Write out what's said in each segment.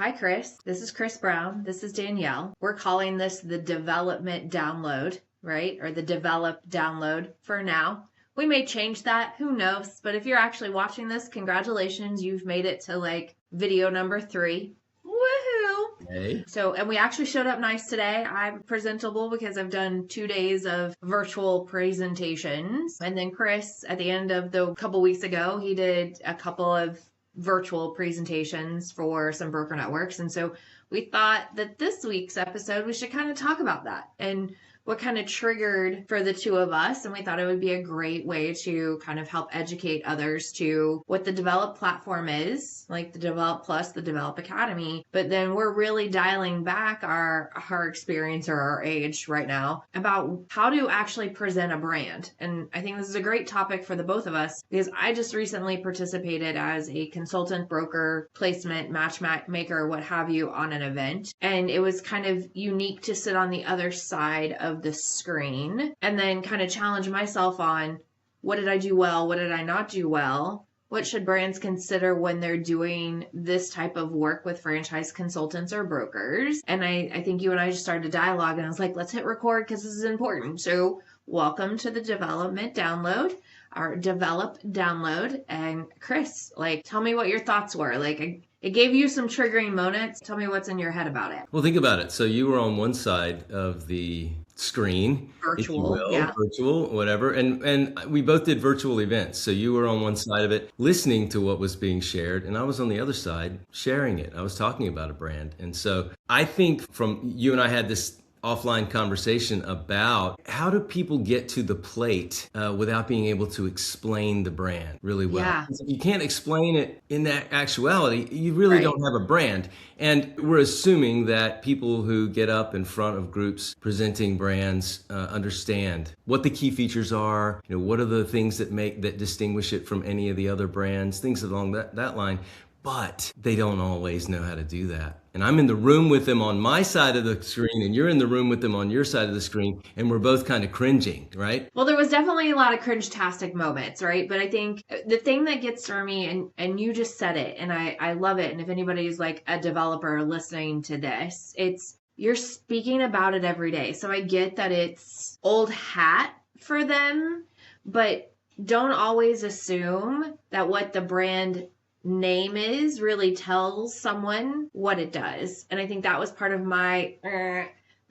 hi, Chris. This is Chris Brown. This is Danielle. We're calling this the development download, right? Or the Dvelop download for now. We may change that. Who knows? But if you're actually watching this, congratulations. You've made it to like video number 3. Woohoo! Hey. So, and we actually showed up nice today. I'm presentable because I've done 2 days of virtual presentations. And then Chris, at the end of the couple weeks ago, he did a couple of virtual presentations for some broker networks. And so we thought that this week's episode, we should kind of talk about that and what kind of triggered for the two of us. And we thought it would be a great way to kind of help educate others to what the Dvelop platform is, like the Dvelop Plus, the Dvelop Academy. But then we're really dialing back our experience or our age right now about how to actually present a brand. And I think this is a great topic for the both of us because I just recently participated as a consultant, broker, placement, matchmaker, what have you, on an event. And it was kind of unique to sit on the other side of the screen and then kind of challenge myself on what did I do well? What did I not do well? What should brands consider when they're doing this type of work with franchise consultants or brokers? And I think you and I just started a dialogue and I was like, let's hit record because this is important. So welcome to the development download, our Dvelop download. And Chris, like, tell me what your thoughts were. Like, it gave you some triggering moments. Tell me what's in your head about it. Well, think about it. So you were on one side of the screen, if you will, virtual, whatever. And we both did virtual events. So you were on one side of it, listening to what was being shared. And I was on the other side, sharing it. I was talking about a brand. And so I think from you and I had this offline conversation about how do people get to the plate without being able to explain the brand really well. Yeah. If you can't explain it in that actuality, you really don't have a brand. And we're assuming that people who get up in front of groups presenting brands understand what the key features are, what are the things that distinguish it from any of the other brands, things along that line. But they don't always know how to do that. And I'm in the room with them on my side of the screen, and you're in the room with them on your side of the screen, and we're both kind of cringing, right? Well, there was definitely a lot of cringe-tastic moments, right? But I think the thing that gets through me, and you just said it, and I love it, and if anybody's like a developer listening to this, it's you're speaking about it every day. So I get that it's old hat for them, but don't always assume that what the brand name is really tells someone what it does. And I think that was part of my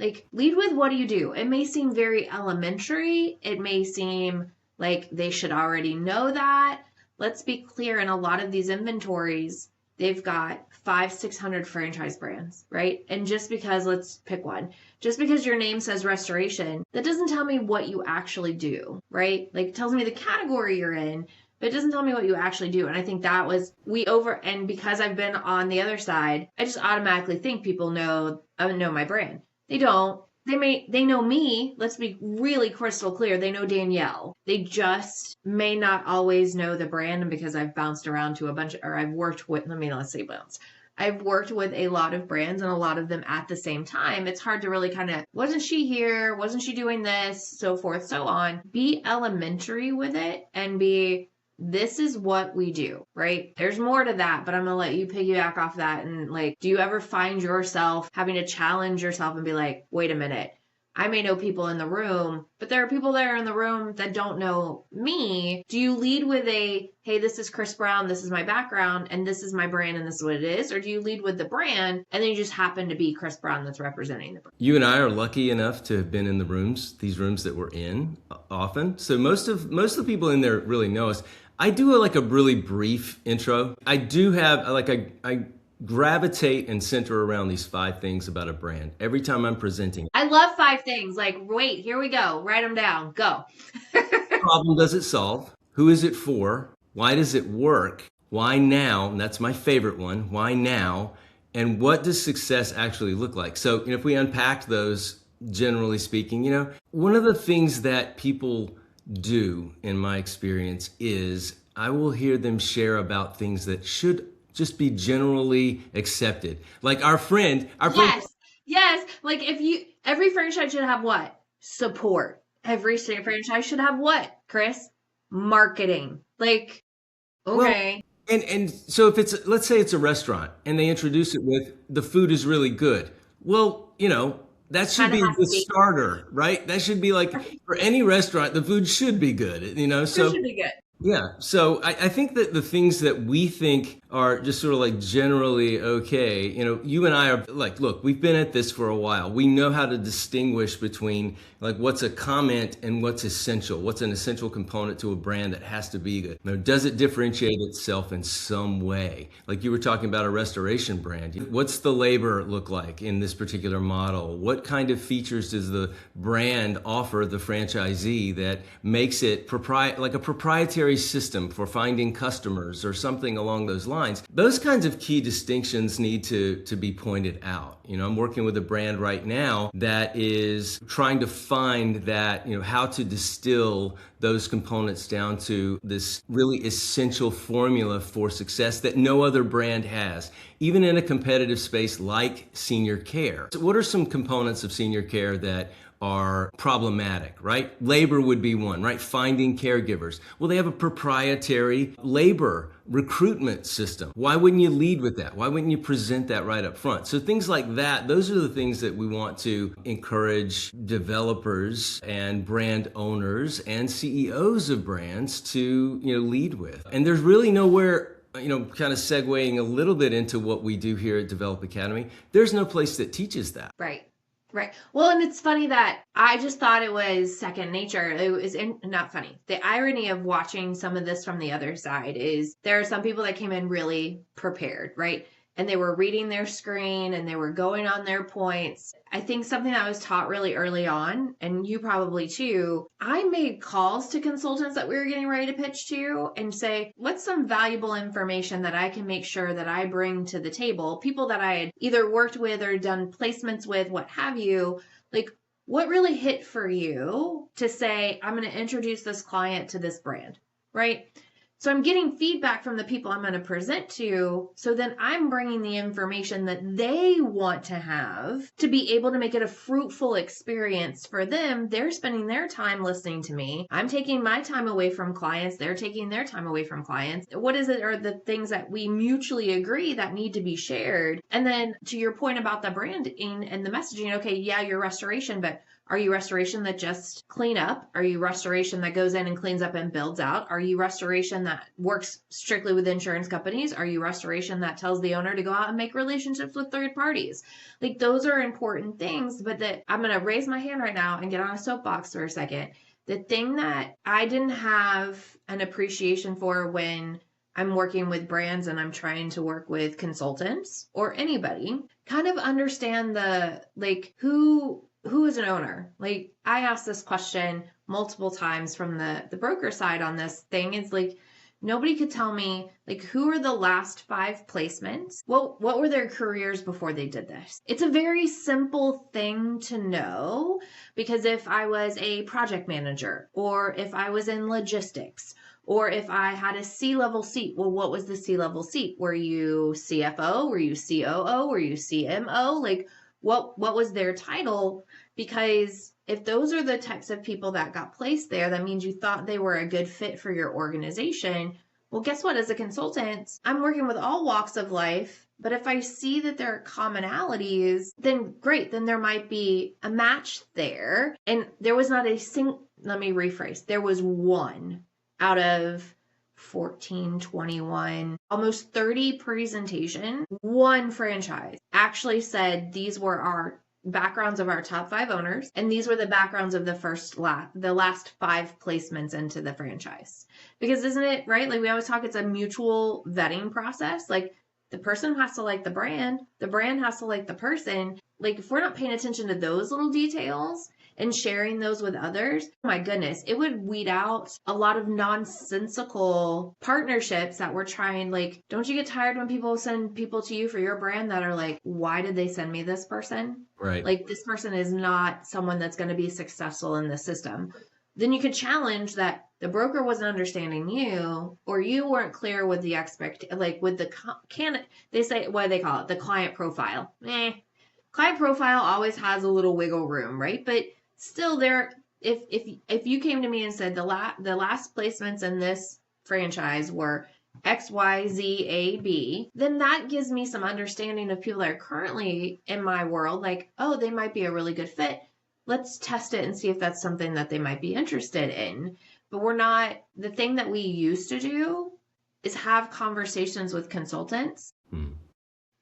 lead with what do you do? It may seem very elementary. It may seem like they should already know that. Let's be clear, in a lot of these inventories, they've got 500-600 franchise brands, right? And just because, let's pick one, just because your name says restoration, that doesn't tell me what you actually do, right? Like, it tells me the category you're in, but it doesn't tell me what you actually do. And I think that was, and because I've been on the other side, I just automatically think people know my brand. They don't. They know me. Let's be really crystal clear. They know Danielle. They just may not always know the brand. And because I've bounced around to I've worked with a lot of brands and a lot of them at the same time. It's hard to really kind of, wasn't she here? Wasn't she doing this? So forth, so on. Be elementary with it and this is what we do, right? There's more to that, but I'm going to let you piggyback off that. And like, do you ever find yourself having to challenge yourself and be like, wait a minute, I may know people in the room, but there are people there in the room that don't know me. Do you lead with hey, this is Chris Brown, this is my background, and this is my brand, and this is what it is? Or do you lead with the brand, and then you just happen to be Chris Brown that's representing the brand? You and I are lucky enough to have been in these rooms that we're in often. So most of the people in there really know us. I do a really brief intro. I do have I gravitate and center around these 5 things about a brand every time I'm presenting. I love 5 things. Like, wait, here we go. Write them down. Go. What problem does it solve? Who is it for? Why does it work? Why now? And that's my favorite one. Why now? And what does success actually look like? So, if we unpack those, generally speaking, one of the things that people do, in my experience, is I will hear them share about things that should just be generally accepted. Like our friend. Yes. Like every franchise should have what? Support. Every franchise should have what, Chris? Marketing. Like, okay. And so if it's, let's say it's a restaurant and they introduce it with the food is really good. Well, that should Kind of be has the to be. starter, right? That should be like for any restaurant, the food should be good. It So should be good. yeah. So I think that the things that we think are just sort of like generally okay, you and I are like, look, we've been at this for a while. We know how to distinguish between like what's a comment and what's essential. What's an essential component to a brand that has to be good? Does it differentiate itself in some way? Like you were talking about a restoration brand. What's the labor look like in this particular model? What kind of features does the brand offer the franchisee that makes it like a proprietary system for finding customers or something along those lines? Those kinds of key distinctions need to be pointed out. I'm working with a brand right now that is trying to find that, how to distill those components down to this really essential formula for success that no other brand has, even in a competitive space like senior care. So what are some components of senior care that are problematic, right? Labor would be one, right? Finding caregivers. Well, they have a proprietary labor recruitment system. Why wouldn't you lead with that? Why wouldn't you present that right up front? So things like that, those are the things that we want to encourage developers and brand owners and CEOs of brands to, lead with. And there's really nowhere, kind of segueing a little bit into what we do here at Develop Academy, there's no place that teaches that. Right. Right. Well, and it's funny that I just thought it was second nature. It was not funny. The irony of watching some of this from the other side is there are some people that came in really prepared, right? And they were reading their screen and they were going on their points. I think something that was taught really early on, and you probably too, I made calls to consultants that we were getting ready to pitch to and say, what's some valuable information that I can make sure that I bring to the table? People that I had either worked with or done placements with, what have you, like what really hit for you to say, I'm going to introduce this client to this brand, right? So I'm getting feedback from the people I'm going to present to. So then I'm bringing the information that they want to have to be able to make it a fruitful experience for them. They're spending their time listening to me. I'm taking my time away from clients. They're taking their time away from clients. What is it are the things that we mutually agree that need to be shared? And then to your point about the branding and the messaging, okay, yeah, you're restoration, but are you restoration that just clean up? Are you restoration that goes in and cleans up and builds out? Are you restoration that works strictly with insurance companies? Are you restoration that tells the owner to go out and make relationships with third parties? Like those are important things, but that I'm going to raise my hand right now and get on a soapbox for a second. The thing that I didn't have an appreciation for when I'm working with brands and I'm trying to work with consultants or anybody, kind of understand the like who is an owner? Like I asked this question multiple times from the broker side on this thing. It's like nobody could tell me like who are the last 5 placements? What were their careers before they did this? It's a very simple thing to know because if I was a project manager or if I was in logistics or if I had a C-level seat, well, what was the C-level seat? Were you CFO? Were you COO? Were you CMO? Like what was their title? Because if those are the types of people that got placed there, that means you thought they were a good fit for your organization. Well, guess what? As a consultant, I'm working with all walks of life. But if I see that there are commonalities, then great, then there might be a match there. And there was not a single, let me rephrase, there was one out of 14, 21, almost 30 presentation, one franchise actually said these were our backgrounds of our top 5 owners, and these were the backgrounds of the last 5 placements into the franchise. Because isn't it right? Like we always talk, it's a mutual vetting process. Like the person has to like the brand has to like the person. Like if we're not paying attention to those little details and sharing those with others, oh my goodness, it would weed out a lot of nonsensical partnerships that we're trying. Like, don't you get tired when people send people to you for your brand that are like, why did they send me this person? Right. Like this person is not someone that's going to be successful in the system. Then you could challenge that the broker wasn't understanding you, or you weren't clear with the with the they say, what do they call it? The client profile. Client profile always has a little wiggle room, right? But still there, if you came to me and said the last placements in this franchise were XYZAB, then that gives me some understanding of people that are currently in my world, like, oh, they might be a really good fit. Let's test it and see if that's something that they might be interested in. But we're not, the thing that we used to do is have conversations with consultants.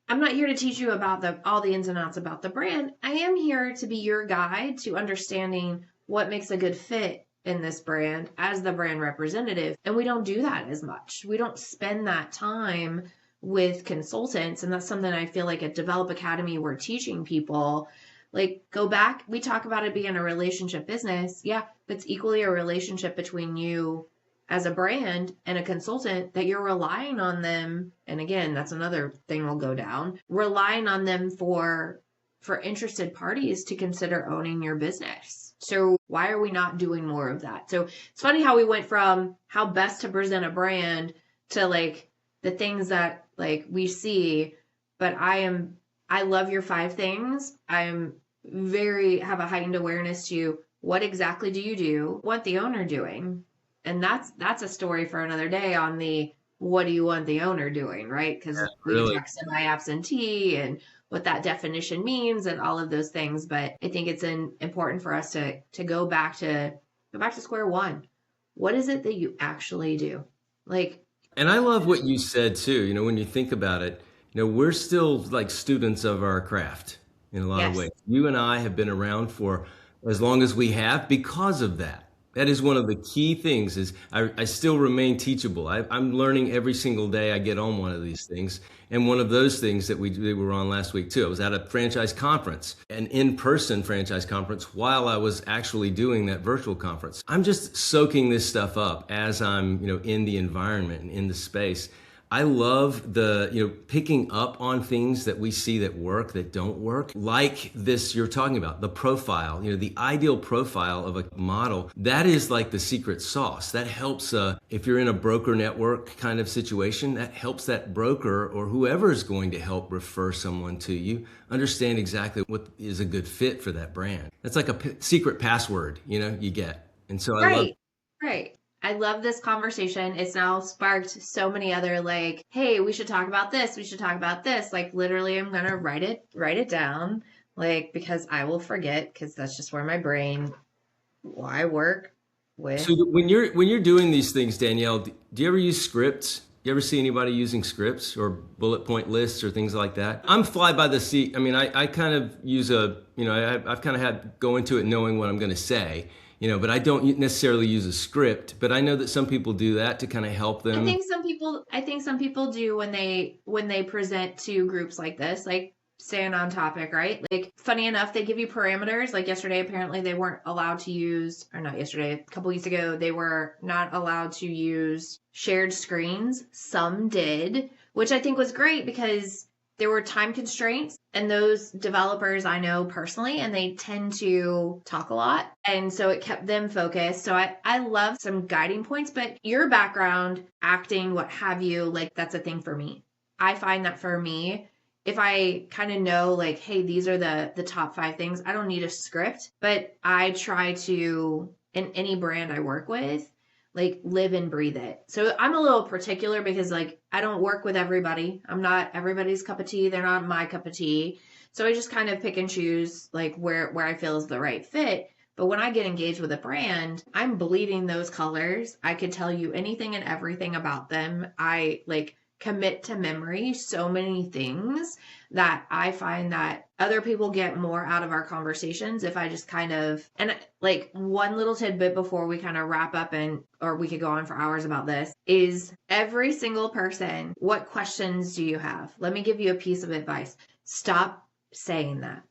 I'm not here to teach you about all the ins and outs about the brand. I am here to be your guide to understanding what makes a good fit in this brand as the brand representative. And we don't do that as much. We don't spend that time with consultants. And that's something I feel like at Dvelop Academy, we're teaching people. Like, go back, we talk about it being a relationship business. Yeah, but it's equally a relationship between you as a brand and a consultant, that you're relying on them. And again, that's another thing we'll go down, relying on them for interested parties to consider owning your business. So why are we not doing more of that? So it's funny how we went from how best to present a brand to like the things that like we see, but I love your 5 things. have a heightened awareness to what exactly do you do, what the owner doing. And that's a story for another day on the what do you want the owner doing, right? Because we talk semi-absentee and what that definition means and all of those things. But I think it's important for us to go back to square one. What is it that you actually do? Like, and I love what you said too. You know, when you think about it, you know, we're still like students of our craft in a lot of ways. You and I have been around for as long as we have because of that. That is one of the key things is I still remain teachable. I'm learning every single day I get on one of these things. And one of those things that we were on last week too, I was at a franchise conference, an in-person franchise conference while I was actually doing that virtual conference. I'm just soaking this stuff up as I'm, you know, in the environment and in the space. I love the, you know, picking up on things that we see that work, that don't work, like this you're talking about, the profile, you know, the ideal profile of a model. That is like the secret sauce. That helps, if you're in a broker network kind of situation, that helps that broker or whoever is going to help refer someone to you understand exactly what is a good fit for that brand. That's like a secret password, you know, you get. And so I love. Right. I love this conversation. It's now sparked so many other like, hey, we should talk about this. We should talk about this. Like literally I'm going to write it down, like, because I will forget, because that's just where my brain, I work with. So when you're doing these things, Danielle, do you ever use scripts? You ever see anybody using scripts or bullet point lists or things like that? I'm fly by the seat. I mean, I kind of use I've kind of had go into it knowing what I'm going to say. You know, but I don't necessarily use a script, but I know that some people do that to kind of help them. I think some people do when they present to groups like this, like staying on topic, right? Like funny enough, they give you parameters. Like yesterday, apparently they weren't allowed to use, or not yesterday, a couple weeks ago, they were not allowed to use shared screens. Some did, which I think was great because there were time constraints, and those developers I know personally, and they tend to talk a lot. And so it kept them focused. So I love some guiding points, but your background, acting, what have you, like that's a thing for me. I find that for me, if I kind of know like, hey, these are the top 5 things, I don't need a script, but I try to, in any brand I work with, like live and breathe it. So I'm a little particular because like I don't work with everybody. I'm not everybody's cup of tea. They're not my cup of tea. So I just kind of pick and choose like where I feel is the right fit. But when I get engaged with a brand, I'm bleeding those colors. I could tell you anything and everything about them. I like commit to memory so many things that I find that other people get more out of our conversations if I just kind of, and like one little tidbit before we kind of wrap up, or we could go on for hours about this, is every single person, what questions do you have? Let me give you a piece of advice. Stop saying that.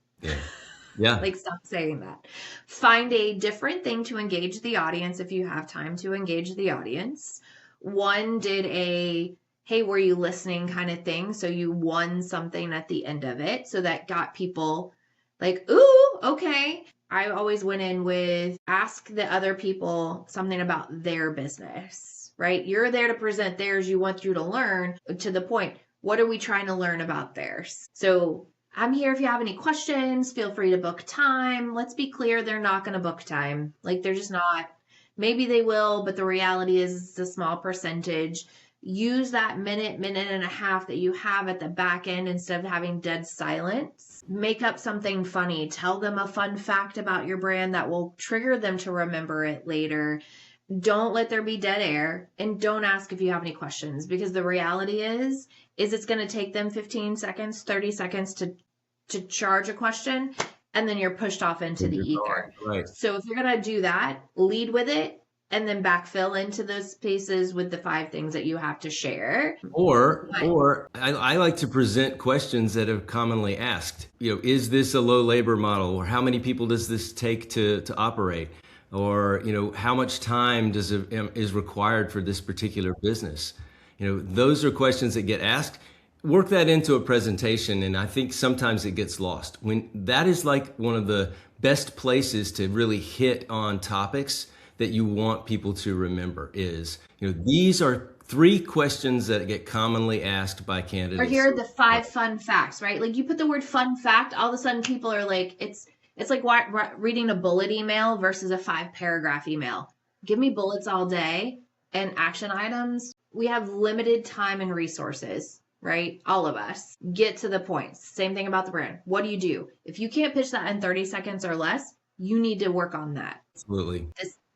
Yeah. Like stop saying that. Find a different thing to engage the audience if you have time to engage the audience. One did a, hey, were you listening kind of thing. So you won something at the end of it. So that got people like, ooh, okay. I always went in with ask the other people something about their business, right? You're there to present theirs. You want you to learn to the point. What are we trying to learn about theirs? So I'm here if you have any questions, feel free to book time. Let's be clear. They're not going to book time. Like they're just not. Maybe they will, but the reality is it's a small percentage. use that minute and a half that you have at the back end instead of having dead silence. Make up something funny. Tell them a fun fact about your brand that will trigger them to remember it later. Don't let there be dead air, and don't ask if you have any questions, because the reality is it's going to take them 15 seconds, 30 seconds to charge a question, and then you're pushed off into the ether. Right. So if you're going to do that, lead with it, and then backfill into those spaces with the 5 things that you have to share. Or I like to present questions that are commonly asked. Is this a low labor model? Or how many people does this take to operate? Or, how much time is required for this particular business? Those are questions that get asked. Work that into a presentation, and I think sometimes it gets lost. When that is like one of the best places to really hit on topics that you want people to remember is, these are 3 questions that get commonly asked by candidates. Or here are the 5 fun facts, right? Like you put the word fun fact, all of a sudden people are like, it's like reading a bullet email versus a 5-paragraph email. Give me bullets all day and action items. We have limited time and resources, right? All of us. Get to the points. Same thing about the brand. What do you do? If you can't pitch that in 30 seconds or less, you need to work on that. Absolutely.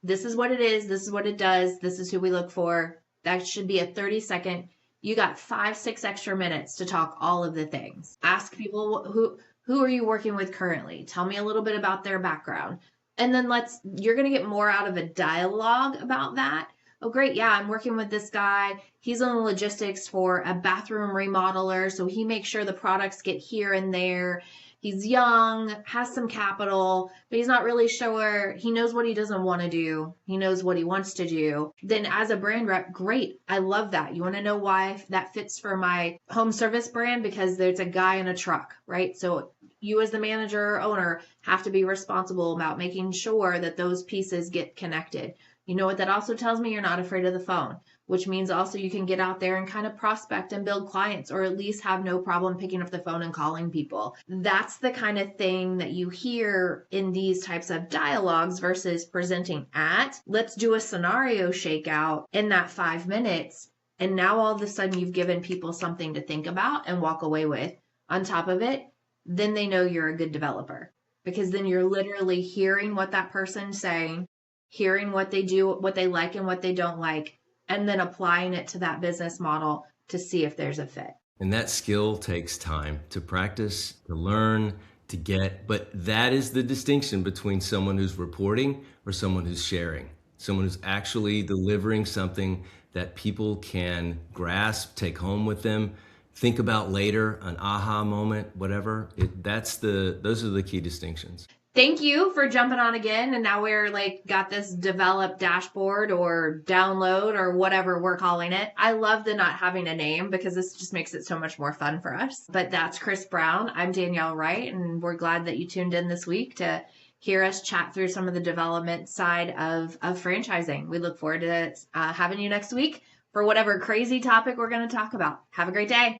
This is what it is. This is what it does. This is who we look for. That should be a 30-second. You got 5-6 extra minutes to talk all of the things. Ask people who are you working with currently? Tell me a little bit about their background. And then you're going to get more out of a dialogue about that. Oh, great. Yeah, I'm working with this guy. He's on the logistics for a bathroom remodeler. So he makes sure the products get here and there. He's young, has some capital, but he's not really sure. He knows what he doesn't want to do. He knows what he wants to do. Then as a brand rep, great. I love that. You want to know why that fits for my home service brand? Because there's a guy in a truck, right? So you as the manager or owner have to be responsible about making sure that those pieces get connected. You know what that also tells me? You're not afraid of the phone, which means also you can get out there and kind of prospect and build clients, or at least have no problem picking up the phone and calling people. That's the kind of thing that you hear in these types of dialogues versus presenting at. Let's do a scenario shakeout in that 5 minutes. And now all of a sudden you've given people something to think about and walk away with. On top of it, then they know you're a good developer, because then you're literally hearing what that person's saying, hearing what they do, what they like and what they don't like, and then applying it to that business model to see if there's a fit. And that skill takes time to practice, to learn, to get. But that is the distinction between someone who's reporting or someone who's sharing, someone who's actually delivering something that people can grasp, take home with them, think about later, an aha moment, whatever. Those are the key distinctions. Thank you for jumping on again. And now we're got this Dvelop dashboard or download or whatever we're calling it. I love the not having a name, because this just makes it so much more fun for us. But that's Chris Brown. I'm Danielle Wright, and we're glad that you tuned in this week to hear us chat through some of the development side of franchising. We look forward to having you next week for whatever crazy topic we're going to talk about. Have a great day.